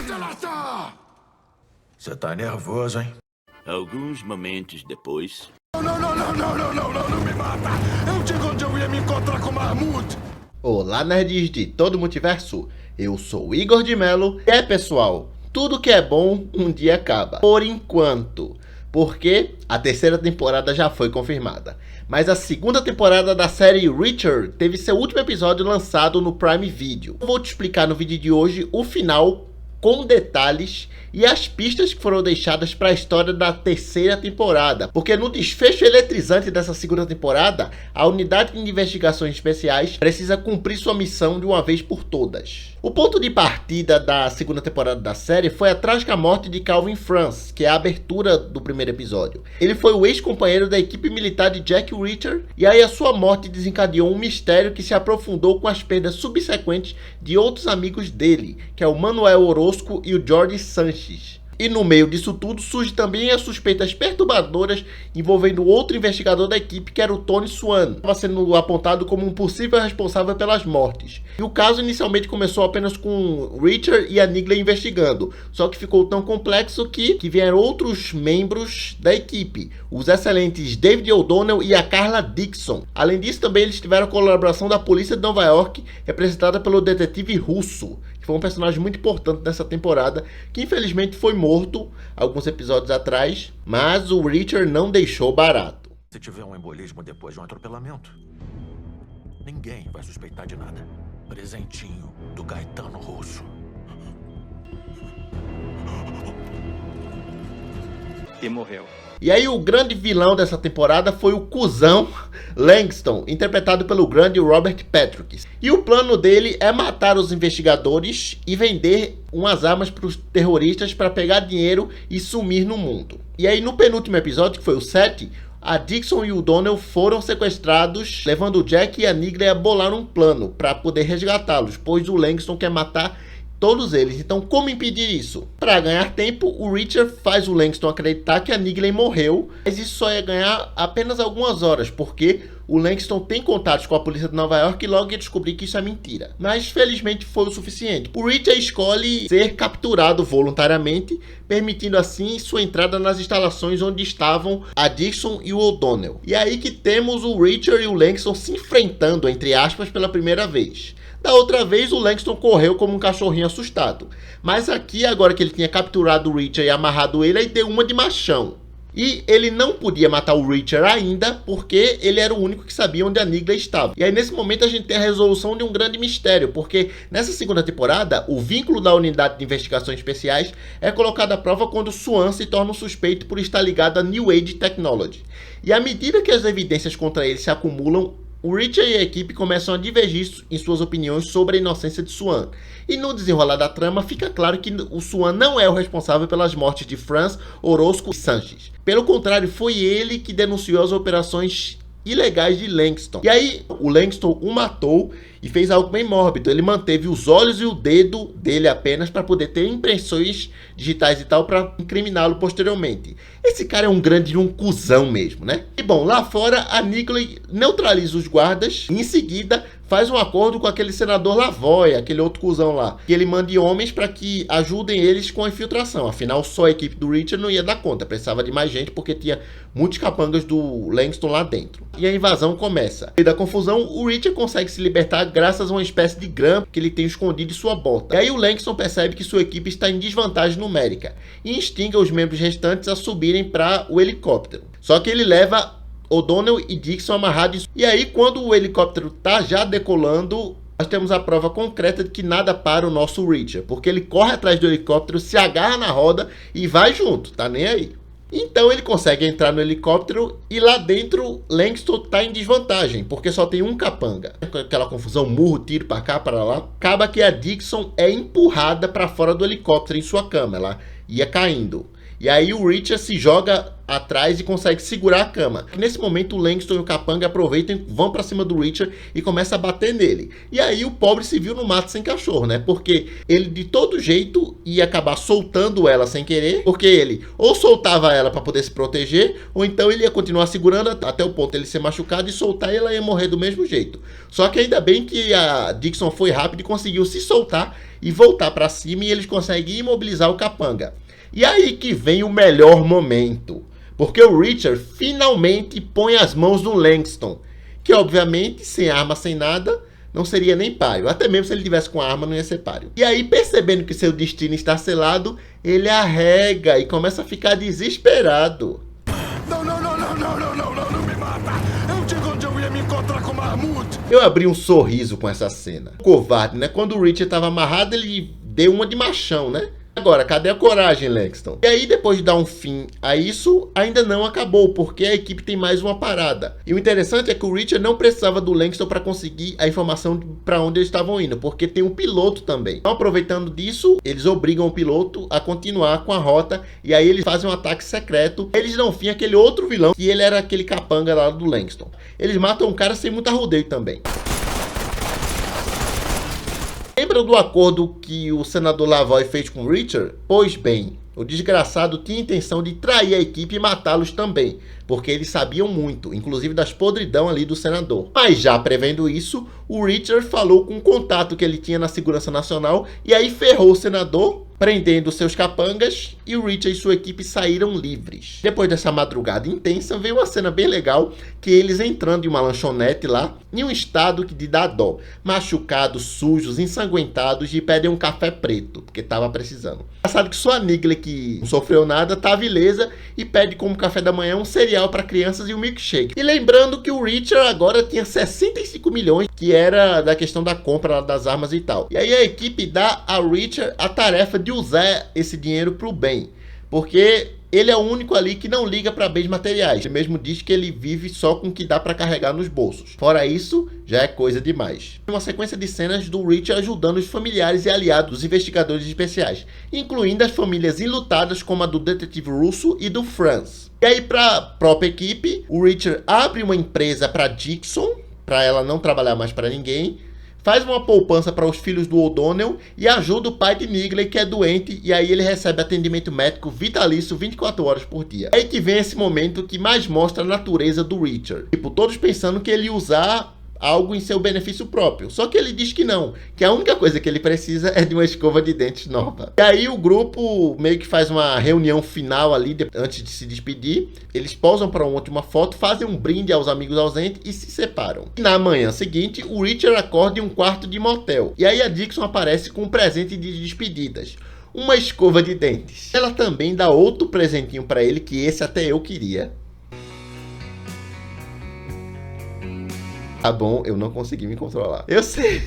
Onde ela tá? Você tá nervoso, hein? Alguns momentos depois... Não me mata! Eu digo onde eu ia me encontrar com o Marmut! Olá, nerds de todo o multiverso, eu sou o Igor de Mello e pessoal, tudo que é bom um dia acaba, por enquanto, porque a terceira temporada já foi confirmada, mas a segunda temporada da série Reacher teve seu último episódio lançado no Prime Video. Eu vou te explicar no vídeo de hoje o final com detalhes e as pistas que foram deixadas para a história da terceira temporada, porque no desfecho eletrizante dessa segunda temporada, a unidade de investigações especiais precisa cumprir sua missão de uma vez por todas. O ponto de partida da segunda temporada da série foi a trágica morte de Calvin Franz, que é a abertura do primeiro episódio. Ele foi o ex-companheiro da equipe militar de Jack Reacher, e aí a sua morte desencadeou um mistério que se aprofundou com as perdas subsequentes de outros amigos dele, que é o Manuel Orozco e o Jorge Sanchez. E no meio disso tudo surge também as suspeitas perturbadoras envolvendo outro investigador da equipe, que era o Tony Swan, que estava sendo apontado como um possível responsável pelas mortes. E o caso inicialmente começou apenas com Reacher e a Negan investigando, só que ficou tão complexo que vieram outros membros da equipe, os excelentes David O'Donnell e a Carla Dixon. Além disso, também eles tiveram a colaboração da polícia de Nova York, representada pelo detetive Russo, que foi um personagem muito importante nessa temporada, que infelizmente foi morto alguns episódios atrás, mas o Reacher não deixou barato. Se tiver um embolismo depois de um atropelamento, ninguém vai suspeitar de nada. Presentinho do Gaetano Russo. E morreu. E aí o grande vilão dessa temporada foi o cuzão Langston, interpretado pelo grande Robert Patrick. E o plano dele é matar os investigadores e vender umas armas para os terroristas para pegar dinheiro e sumir no mundo. E aí no penúltimo episódio, que foi o 7, a Dixon e o Donnell foram sequestrados, levando o Jack e a Negan a bolar um plano para poder resgatá-los, pois o Langston quer matar todos eles. Então, como impedir isso? Para ganhar tempo, o Reacher faz o Langston acreditar que a Negan morreu, mas isso só ia ganhar apenas algumas horas, porque o Langston tem contatos com a polícia de Nova York e logo ia descobrir que isso é mentira. Mas felizmente foi o suficiente. O Reacher escolhe ser capturado voluntariamente, permitindo assim sua entrada nas instalações onde estavam a Dixon e o O'Donnell. E aí que temos o Reacher e o Langston se enfrentando, entre aspas, pela primeira vez. Da outra vez, o Langston correu como um cachorrinho assustado. Mas aqui, agora que ele tinha capturado o Reacher e amarrado ele, aí deu uma de machão. E ele não podia matar o Reacher ainda, porque ele era o único que sabia onde a Negan estava. E aí nesse momento a gente tem a resolução de um grande mistério, porque nessa segunda temporada, o vínculo da unidade de investigações especiais é colocado à prova quando o Swan se torna um suspeito por estar ligado à New Age Technology. E à medida que as evidências contra ele se acumulam, o Reacher e a equipe começam a divergir em suas opiniões sobre a inocência de Swan. E no desenrolar da trama, fica claro que o Swan não é o responsável pelas mortes de Franz, Orozco e Sanchez. Pelo contrário, foi ele que denunciou as operações ilegais de Langston. E aí, o Langston o matou e fez algo bem mórbido. Ele manteve os olhos e o dedo dele apenas para poder ter impressões digitais e tal para incriminá-lo posteriormente. Esse cara é um grande cuzão mesmo, né? E bom, lá fora a Negan neutraliza os guardas e em seguida faz um acordo com aquele senador Lavoie, aquele outro cuzão lá, que ele mande homens para que ajudem eles com a infiltração. Afinal, só a equipe do Reacher não ia dar conta, precisava de mais gente porque tinha muitos capangas do Langston lá dentro. E a invasão começa. No meio da confusão, o Reacher consegue se libertar graças a uma espécie de grampo que ele tem escondido em sua bota. E aí o Langston percebe que sua equipe está em desvantagem numérica e instiga os membros restantes a subirem para o helicóptero. Só que ele leva O'Donnell e Dixon amarrados. E aí, quando o helicóptero tá já decolando, nós temos a prova concreta de que nada para o nosso Reacher, porque ele corre atrás do helicóptero, se agarra na roda e vai junto, tá nem aí. Então ele consegue entrar no helicóptero e lá dentro Langston tá em desvantagem, porque só tem um capanga. Aquela confusão, murro, tiro pra cá, para lá. Acaba que a Dixon é empurrada para fora do helicóptero em sua cama, ela ia caindo. E aí o Reacher se joga atrás e consegue segurar a cama. Nesse momento o Langston e o capanga aproveitam, vão pra cima do Reacher e começam a bater nele. E aí o pobre se viu no mato sem cachorro, né? Porque ele de todo jeito ia acabar soltando ela sem querer, porque ele ou soltava ela para poder se proteger, ou então ele ia continuar segurando até o ponto de ele ser machucado e soltar e ela ia morrer do mesmo jeito. Só que ainda bem que a Dixon foi rápida e conseguiu se soltar e voltar para cima, e eles conseguem imobilizar o capanga. E aí que vem o melhor momento, porque o Richard finalmente põe as mãos no Langston, que obviamente, sem arma, sem nada, não seria nem páreo. Até mesmo se ele tivesse com a arma, não ia ser páreo. E aí, percebendo que seu destino está selado, ele arrega e começa a ficar desesperado. Não me mata! Eu digo onde eu ia me encontrar com o Marmute! Eu abri um sorriso com essa cena. Covarde, né? Quando o Richard estava amarrado, ele deu uma de machão, né? Agora, cadê a coragem, Langston? E aí, depois de dar um fim a isso, ainda não acabou, porque a equipe tem mais uma parada. E o interessante é que o Richard não precisava do Langston para conseguir a informação para onde eles estavam indo, porque tem um piloto também. Então, aproveitando disso, eles obrigam o piloto a continuar com a rota, e aí eles fazem um ataque secreto. Eles dão fim àquele outro vilão, que ele era aquele capanga lá do Langston. Eles matam um cara sem muito arrodeio também. Lembra do acordo que o senador Lavoy fez com Richard? Pois bem, o desgraçado tinha a intenção de trair a equipe e matá-los também, porque eles sabiam muito, inclusive das podridão ali do senador. Mas já prevendo isso, o Richard falou com um contato que ele tinha na Segurança Nacional e aí ferrou o senador, prendendo seus capangas, e o Richard e sua equipe saíram livres. Depois dessa madrugada intensa, veio uma cena bem legal, que eles entrando em uma lanchonete lá, em um estado de dar dó, machucados, sujos, ensanguentados, e pedem um café preto, porque tava precisando. Engraçado que só a Nigley, que não sofreu nada, tava ilesa e pede como café da manhã um cereal para crianças e um milkshake. E lembrando que o Richard agora tinha 65 milhões, que era da questão da compra das armas e tal. E aí a equipe dá a Richard a tarefa de usar esse dinheiro pro bem, porque ele é o único ali que não liga para bens materiais. Ele mesmo diz que ele vive só com o que dá para carregar nos bolsos. Fora isso, já é coisa demais. Uma sequência de cenas do Richard ajudando os familiares e aliados dos investigadores especiais, incluindo as famílias enlutadas como a do detetive Russo e do Franz. E aí, para a própria equipe, o Richard abre uma empresa para Dixon, para ela não trabalhar mais para ninguém, faz uma poupança para os filhos do O'Donnell e ajuda o pai de Nigley, que é doente, e aí ele recebe atendimento médico vitalício 24 horas por dia. É aí que vem esse momento que mais mostra a natureza do Richard. Tipo, todos pensando que ele ia usar algo em seu benefício próprio. Só que ele diz que não, que a única coisa que ele precisa é de uma escova de dentes nova. E aí o grupo meio que faz uma reunião final ali, antes de se despedir. Eles posam para uma última foto, fazem um brinde aos amigos ausentes e se separam. E na manhã seguinte, o Richard acorda em um quarto de motel. E aí a Dixon aparece com um presente de despedidas. Uma escova de dentes. Ela também dá outro presentinho para ele, que esse até eu queria. Tá bom, eu não consegui me controlar. Eu sei.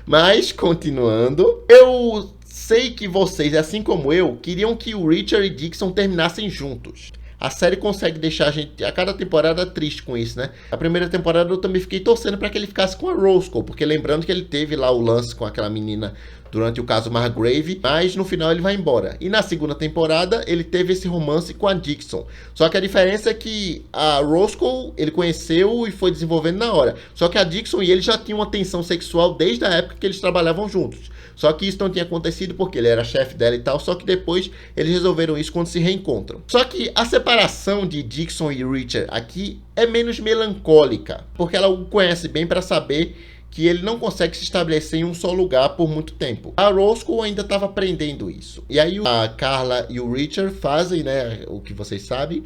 Mas, continuando, eu sei que vocês, assim como eu, queriam que o Richard e Dixon terminassem juntos. A série consegue deixar a gente, a cada temporada, triste com isso, né? A primeira temporada eu também fiquei torcendo para que ele ficasse com a Roscoe, porque lembrando que ele teve lá o lance com aquela menina durante o caso Margrave, mas no final ele vai embora. E na segunda temporada ele teve esse romance com a Dixon. Só que a diferença é que a Roscoe ele conheceu e foi desenvolvendo na hora. Só que a Dixon e ele já tinham uma tensão sexual desde a época que eles trabalhavam juntos. Só que isso não tinha acontecido porque ele era chefe dela e tal, só que depois eles resolveram isso quando se reencontram. Só que a separação de Dixon e Richard aqui é menos melancólica, porque ela o conhece bem para saber que ele não consegue se estabelecer em um só lugar por muito tempo. A Roscoe ainda estava aprendendo isso. E aí a Carla e o Richard fazem, né, o que vocês sabem,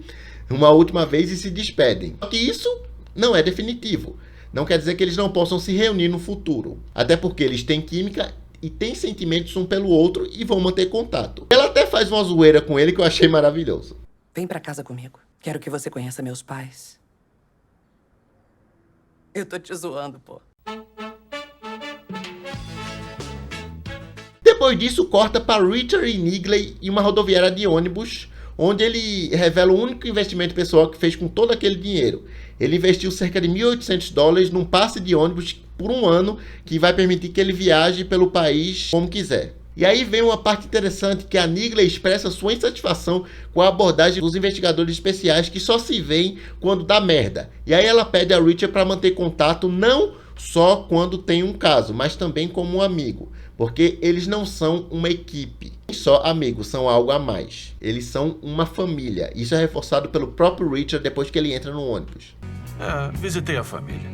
uma última vez e se despedem. Só que isso não é definitivo. Não quer dizer que eles não possam se reunir no futuro. Até porque eles têm química e têm sentimentos um pelo outro e vão manter contato. Ela até faz uma zoeira com ele que eu achei maravilhoso. Vem pra casa comigo. Quero que você conheça meus pais. Eu tô te zoando, pô. Depois disso, corta para Richard e Nigley em uma rodoviária de ônibus, onde ele revela o único investimento pessoal que fez com todo aquele dinheiro. Ele investiu cerca de $1.800 num passe de ônibus por um ano, que vai permitir que ele viaje pelo país como quiser. E aí vem uma parte interessante, que a Nigley expressa sua insatisfação com a abordagem dos investigadores especiais, que só se veem quando dá merda. E aí ela pede a Richard para manter contato não só quando tem um caso, mas também como um amigo. Porque eles não são uma equipe, só amigos, são algo a mais. Eles são uma família. Isso é reforçado pelo próprio Richard depois que ele entra no ônibus. Visitei a família.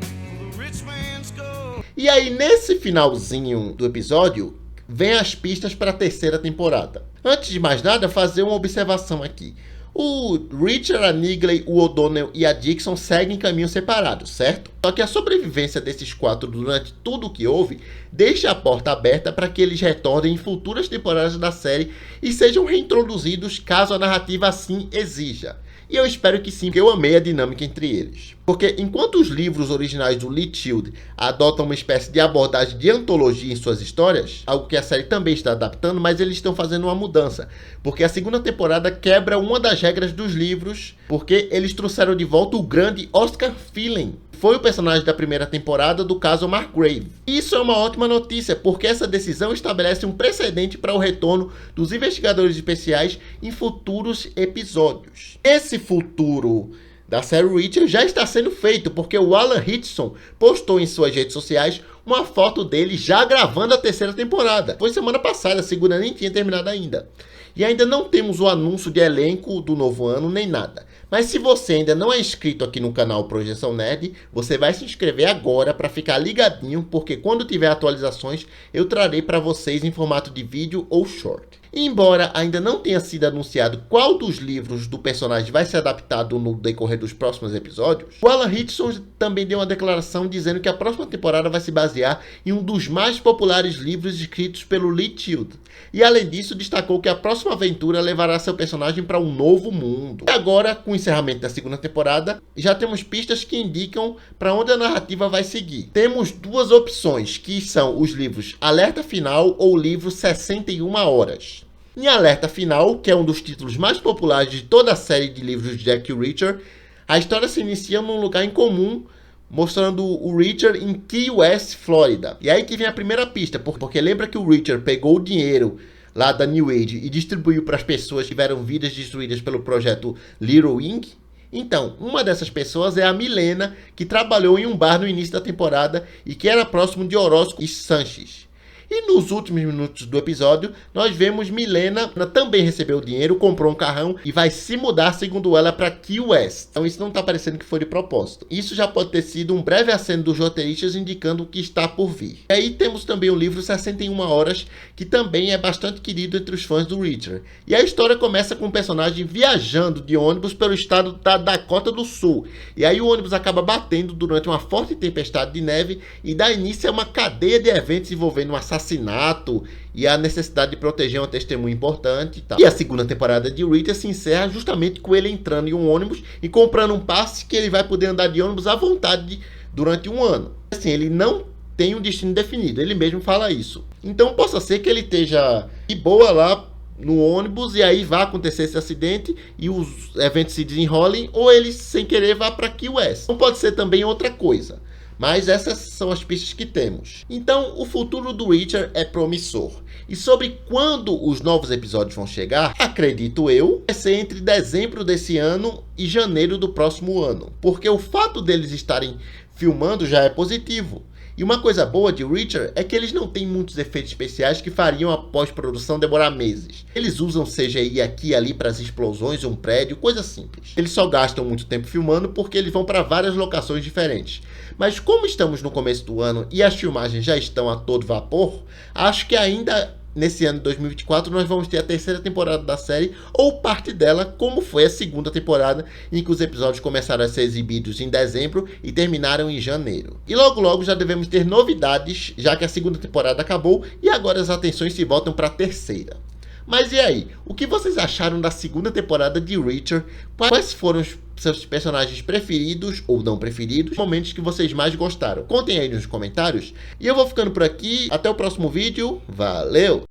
E aí, nesse finalzinho do episódio, vem as pistas para a terceira temporada. Antes de mais nada, fazer uma observação aqui. O Reacher, a Negley, o O'Donnell e a Dixon seguem caminhos separados, certo? Só que a sobrevivência desses 4 durante tudo o que houve deixa a porta aberta para que eles retornem em futuras temporadas da série e sejam reintroduzidos caso a narrativa assim exija. E eu espero que sim, porque eu amei a dinâmica entre eles. Porque enquanto os livros originais do Lee Child adotam uma espécie de abordagem de antologia em suas histórias, algo que a série também está adaptando, mas eles estão fazendo uma mudança. Porque a segunda temporada quebra uma das regras dos livros, porque eles trouxeram de volta o grande Oscar Phelan. Foi o personagem da primeira temporada do caso Margrave. Isso é uma ótima notícia, porque essa decisão estabelece um precedente para o retorno dos investigadores especiais em futuros episódios. Esse futuro da série Reacher já está sendo feito, porque o Alan Ritchson postou em suas redes sociais uma foto dele já gravando a terceira temporada. Foi semana passada, a segunda nem tinha terminado ainda. E ainda não temos o anúncio de elenco do novo ano, nem nada. Mas se você ainda não é inscrito aqui no canal Projeção Nerd, você vai se inscrever agora para ficar ligadinho, porque quando tiver atualizações, eu trarei para vocês em formato de vídeo ou short. E embora ainda não tenha sido anunciado qual dos livros do personagem vai ser adaptado no decorrer dos próximos episódios, o Alan Ritchson também deu uma declaração dizendo que a próxima temporada vai se basear em um dos mais populares livros escritos pelo Lee Child. E além disso, destacou que a próxima aventura levará seu personagem para um novo mundo. E agora, com o encerramento da segunda temporada, já temos pistas que indicam para onde a narrativa vai seguir. Temos duas opções, que são os livros Alerta Final ou o livro 61 Horas. Em Alerta Final, que é um dos títulos mais populares de toda a série de livros de Jack Reacher, a história se inicia num lugar em comum, mostrando o Reacher em Key West, Flórida. E aí que vem a primeira pista, porque lembra que o Reacher pegou o dinheiro lá da New Age e distribuiu para as pessoas que tiveram vidas destruídas pelo projeto Little Wing? Então, uma dessas pessoas é a Milena, que trabalhou em um bar no início da temporada e que era próximo de Orozco e Sanchez. E nos últimos minutos do episódio, nós vemos Milena também recebeu o dinheiro, comprou um carrão e vai se mudar, segundo ela, para Key West. Então isso não está parecendo que foi de propósito. Isso já pode ter sido um breve aceno dos roteiristas indicando o que está por vir. E aí temos também o livro 61 Horas, que também é bastante querido entre os fãs do Reacher. E a história começa com um personagem viajando de ônibus pelo estado da Dakota do Sul. E aí o ônibus acaba batendo durante uma forte tempestade de neve e dá início a uma cadeia de eventos envolvendo um assassinato e a necessidade de proteger uma testemunha importante e tal. E a segunda temporada de Reacher se encerra justamente com ele entrando em um ônibus e comprando um passe que ele vai poder andar de ônibus à vontade durante um ano. Assim, ele não tem um destino definido, ele mesmo fala isso. Então possa ser que ele esteja de boa lá no ônibus e aí vai acontecer esse acidente e os eventos se desenrolem, ou ele sem querer vá para Key West. Não pode ser também outra coisa. Mas essas são as pistas que temos. Então, o futuro do Reacher é promissor. E sobre quando os novos episódios vão chegar, acredito eu, vai ser entre dezembro desse ano e janeiro do próximo ano. Porque o fato deles estarem filmando já é positivo. E uma coisa boa de Reacher é que eles não têm muitos efeitos especiais que fariam a pós-produção demorar meses. Eles usam CGI aqui e ali para as explosões, um prédio, coisa simples. Eles só gastam muito tempo filmando porque eles vão para várias locações diferentes. Mas como estamos no começo do ano e as filmagens já estão a todo vapor, acho que ainda nesse ano de 2024 nós vamos ter a terceira temporada da série, ou parte dela, como foi a segunda temporada, em que os episódios começaram a ser exibidos em dezembro e terminaram em janeiro. E logo logo já devemos ter novidades, já que a segunda temporada acabou e agora as atenções se voltam para a terceira. Mas e aí? O que vocês acharam da segunda temporada de Reacher? Quais foram os seus personagens preferidos ou não preferidos? Momentos que vocês mais gostaram? Contem aí nos comentários. E eu vou ficando por aqui. Até o próximo vídeo. Valeu!